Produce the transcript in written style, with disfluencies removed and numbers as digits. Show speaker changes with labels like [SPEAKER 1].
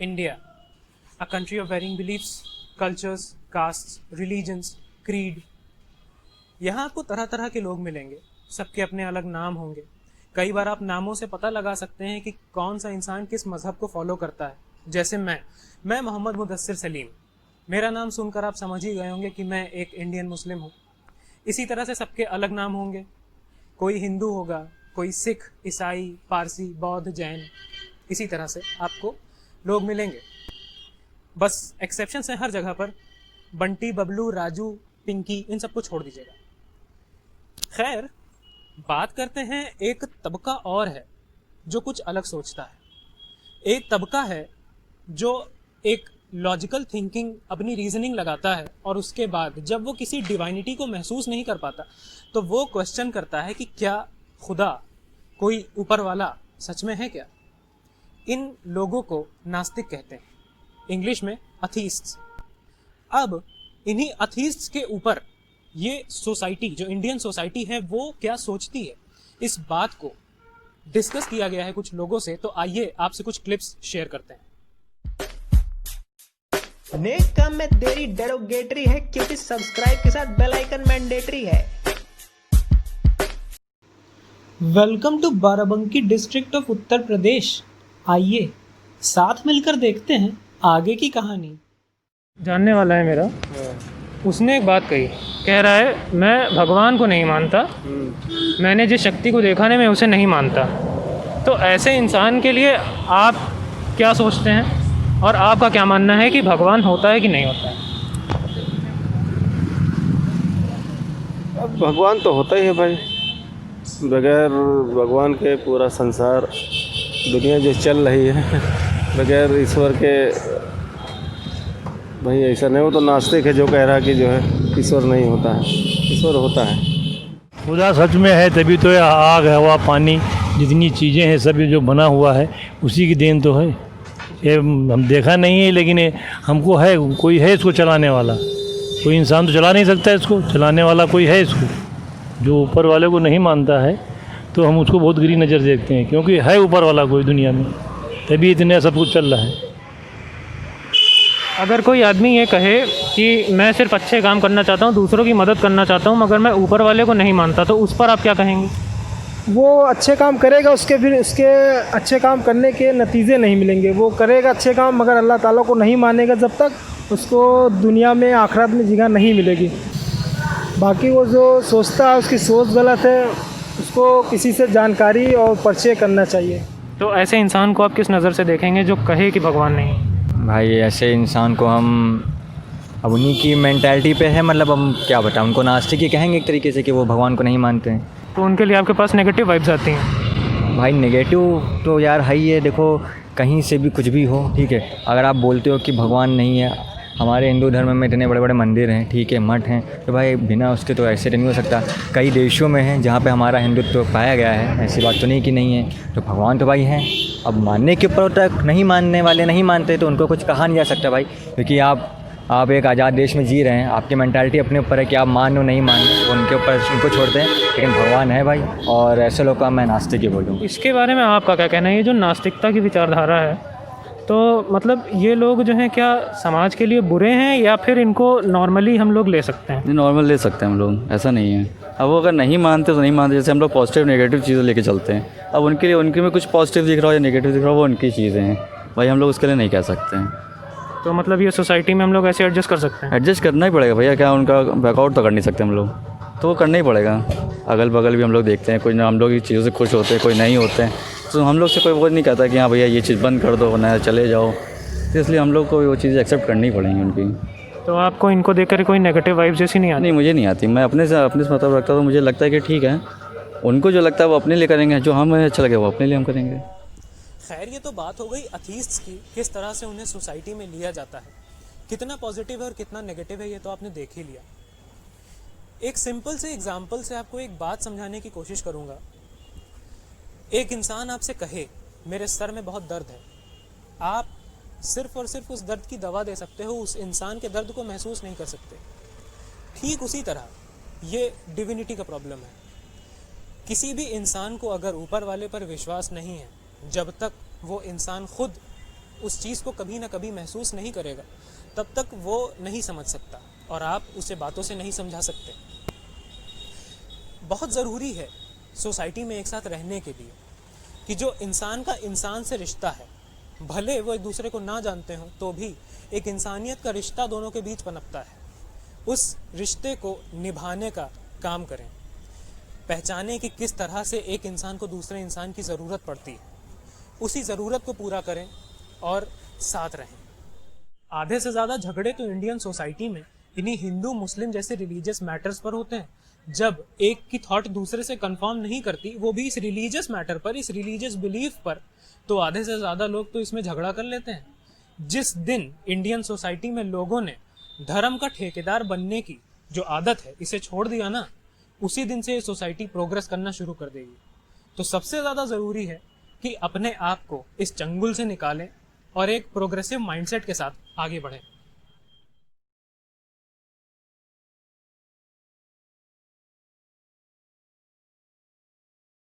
[SPEAKER 1] India, a country of varying beliefs, cultures, castes, religions, creed. यहाँ आपको तरह तरह के लोग मिलेंगे, सबके अपने अलग नाम होंगे। कई बार आप नामों से पता लगा सकते हैं कि कौन सा इंसान किस मजहब को फॉलो करता है। जैसे मैं मोहम्मद मुदस्सिर सलीम, मेरा नाम सुनकर आप समझ ही गए होंगे कि मैं एक इंडियन मुस्लिम हूँ। इसी तरह से सबके अलग नाम होंगे, कोई हिंदू होगा, कोई सिख, ईसाई, पारसी, बौद्ध, जैन। इसी तरह से आपको लोग मिलेंगे। बस एक्सेप्शंस हैं हर जगह पर। बंटी, बबलू, राजू, पिंकी, इन सबको छोड़ दीजिएगा। खैर, बात करते हैं, एक तबका और है जो कुछ अलग सोचता है। एक तबका है जो एक लॉजिकल थिंकिंग, अपनी रीजनिंग लगाता है और उसके बाद जब वो किसी डिवाइनिटी को महसूस नहीं कर पाता तो वो क्वेश्चन करता है कि क्या खुदा, कोई ऊपर वाला सच में है क्या। इन लोगों को नास्तिक कहते हैं, इंग्लिश में अथीस्ट्स। अब इन्हीं अथीस्ट्स के ऊपर ये सोसाइटी, जो इंडियन सोसाइटी है, वो क्या सोचती है, इस बात को डिस्कस किया गया है कुछ लोगों से। तो आइए आपसे कुछ क्लिप्स शेयर करते हैं।
[SPEAKER 2] नेक काम में देरी डेरोगेटरी है क्योंकि सब्सक्राइब के साथ बेल आइकन मैंडेटरी है।
[SPEAKER 3] Welcome to Barabanki district of Uttar Pradesh. आइए साथ मिलकर देखते हैं आगे की कहानी।
[SPEAKER 1] जानने वाला है मेरा, उसने एक बात कही, कह रहा है मैं भगवान को नहीं मानता, मैंने जिस शक्ति को देखा नहीं मैं उसे नहीं मानता। तो ऐसे इंसान के लिए आप क्या सोचते हैं और आपका क्या मानना है कि भगवान होता है कि नहीं होता है?
[SPEAKER 4] अब भगवान तो होता ही है भाई। बगैर भगवान के पूरा संसार, दुनिया जो चल रही है, बगैर ईश्वर के भाई ऐसा नहीं हो। तो नास्तिक है जो कह रहा कि जो है ईश्वर नहीं होता है। ईश्वर होता है।
[SPEAKER 5] खुदा सच में है तभी तो ये आग, हवा, पानी, जितनी चीज़ें हैं सब ये जो बना हुआ है उसी की देन तो है। ये हम देखा नहीं है लेकिन हमको है, कोई है इसको चलाने वाला। कोई इंसान तो चला नहीं सकता इसको, चलाने वाला कोई है इसको। जो ऊपर वाले को नहीं मानता है तो हम उसको बहुत गिरी नज़र देखते हैं, क्योंकि है ऊपर वाला कोई दुनिया में, तभी इतने सब कुछ चल रहा है।
[SPEAKER 1] अगर कोई आदमी ये कहे कि मैं सिर्फ अच्छे काम करना चाहता हूँ, दूसरों की मदद करना चाहता हूँ, मगर मैं ऊपर वाले को नहीं मानता, तो उस पर आप क्या कहेंगे?
[SPEAKER 6] वो अच्छे काम करेगा, फिर उसके अच्छे काम करने के नतीजे नहीं मिलेंगे। वो करेगा अच्छे काम मगर अल्लाह ताला को नहीं मानेगा, जब तक उसको दुनिया में, आखिरत में जगह नहीं मिलेगी। बाकी वो जो सोचता है उसकी सोच गलत है, उसको किसी से जानकारी और परिचय करना चाहिए।
[SPEAKER 1] तो ऐसे इंसान को आप किस नज़र से देखेंगे जो कहे कि भगवान नहीं?
[SPEAKER 7] भाई ऐसे इंसान को हम अब उन्हीं की मेंटालिटी पे है, मतलब हम क्या बताएं, उनको नास्तिक ही कहेंगे एक तरीके से कि वो भगवान को नहीं मानते हैं।
[SPEAKER 1] तो उनके लिए आपके पास नेगेटिव वाइब्स आती हैं?
[SPEAKER 7] भाई नेगेटिव तो यार है ही है। देखो कहीं से भी कुछ भी हो, ठीक है, अगर आप बोलते हो कि भगवान नहीं है, हमारे हिंदू धर्म में इतने बड़े बड़े मंदिर हैं, ठीक है, मठ हैं, तो भाई बिना उसके तो ऐसे नहीं हो सकता। कई देशों में हैं जहाँ पे हमारा हिंदुत्व पाया गया है, ऐसी बात तो नहीं कि नहीं है। तो भगवान तो भाई हैं। अब मानने के ऊपर तक, नहीं मानने वाले नहीं मानते तो उनको कुछ कहा नहीं जा सकता भाई, क्योंकि आप एक आज़ाद देश में जी रहे हैं। आपकी मेंटालिटी अपने ऊपर है कि आप मान लो नहीं मान लो, उनके ऊपर, उनको छोड़ते हैं। लेकिन भगवान है भाई, और ऐसे लोग का मैं नास्तिक ही बोलूँ।
[SPEAKER 1] इसके बारे में आपका क्या कहना है? ये जो नास्तिकता की विचारधारा है, तो मतलब ये लोग जो हैं क्या समाज के लिए बुरे हैं या फिर इनको नॉर्मली हम लोग ले सकते हैं?
[SPEAKER 8] नॉर्मल ले सकते हैं हम लोग, ऐसा नहीं है। अब वो अगर नहीं मानते तो नहीं मानते, जैसे हम लोग पॉजिटिव नेगेटिव चीज़ें लेके चलते हैं। अब उनके लिए, उनके में कुछ पॉजिटिव दिख रहा हो या नेगेटिव दिख रहा हो, वो उनकी चीज़ें हैं भाई, हम लोग उसके लिए नहीं कह सकते हैं।
[SPEAKER 1] तो मतलब ये सोसाइटी में हम लोग ऐसे एडजस्ट कर सकते हैं?
[SPEAKER 8] एडजस्ट करना ही पड़ेगा भैया, क्या उनका बैकआउट तो कर नहीं सकते हम लोग, तो वो करना ही पड़ेगा। अगल बगल भी हम लोग देखते हैं, कोई ना हम लोग इस चीज़ों से खुश होते हैं, कोई नहीं होते हैं, तो हम लोग से कोई वो नहीं कहता कि हाँ भैया ये चीज़ बंद कर दो वरना चले जाओ। तो इसलिए हम लोग को वो चीज़ें एक्सेप्ट करनी पड़ेंगी उनकी।
[SPEAKER 1] तो आपको इनको देखकर कोई नेगेटिव वाइब जैसी नहीं आती?
[SPEAKER 8] नहीं, मुझे नहीं आती। मैं अपने से मतलब रखता हूँ, तो मुझे लगता है कि ठीक है, उनको जो लगता है वो अपने लिए करेंगे, जो हमें अच्छा लगे वो अपने लिए हम करेंगे।
[SPEAKER 1] खैर, ये तो बात हो गई अथीस्ट्स की, किस तरह से उन्हें सोसाइटी में लिया जाता है। कितना पॉजिटिव है और कितना नेगेटिव है ये तो आपने देख ही लिया। एक सिंपल से एग्जाम्पल से आपको एक बात समझाने की कोशिश करूंगा। एक इंसान आपसे कहे मेरे सर में बहुत दर्द है, आप सिर्फ और सिर्फ उस दर्द की दवा दे सकते हो, उस इंसान के दर्द को महसूस नहीं कर सकते। ठीक उसी तरह ये डिविनिटी का प्रॉब्लम है। किसी भी इंसान को अगर ऊपर वाले पर विश्वास नहीं है, जब तक वो इंसान खुद उस चीज़ को कभी ना कभी महसूस नहीं करेगा तब तक वो नहीं समझ सकता और आप उसे बातों से नहीं समझा सकते। बहुत ज़रूरी है सोसाइटी में एक साथ रहने के लिए कि जो इंसान का इंसान से रिश्ता है, भले वो एक दूसरे को ना जानते हों तो भी एक इंसानियत का रिश्ता दोनों के बीच पनपता है, उस रिश्ते को निभाने का काम करें। पहचानें कि किस तरह से एक इंसान को दूसरे इंसान की ज़रूरत पड़ती है, उसी ज़रूरत को पूरा करें और साथ रहें। आधे से ज़्यादा झगड़े तो इंडियन सोसाइटी में इन्हीं हिंदू मुस्लिम जैसे रिलीजियस मैटर्स पर होते हैं। जब एक की थॉट दूसरे से कंफर्म नहीं करती, वो भी इस रिलीजियस मैटर पर, इस रिलीजियस बिलीफ पर, तो आधे से ज़्यादा लोग तो इसमें झगड़ा कर लेते हैं। जिस दिन इंडियन सोसाइटी में लोगों ने धर्म का ठेकेदार बनने की जो आदत है इसे छोड़ दिया ना, उसी दिन से ये सोसाइटी प्रोग्रेस करना शुरू कर देगी। तो सबसे ज़्यादा ज़रूरी है कि अपने आप को इस चंगुल से निकालें और एक प्रोग्रेसिव माइंडसेट के साथ आगे बढ़ें।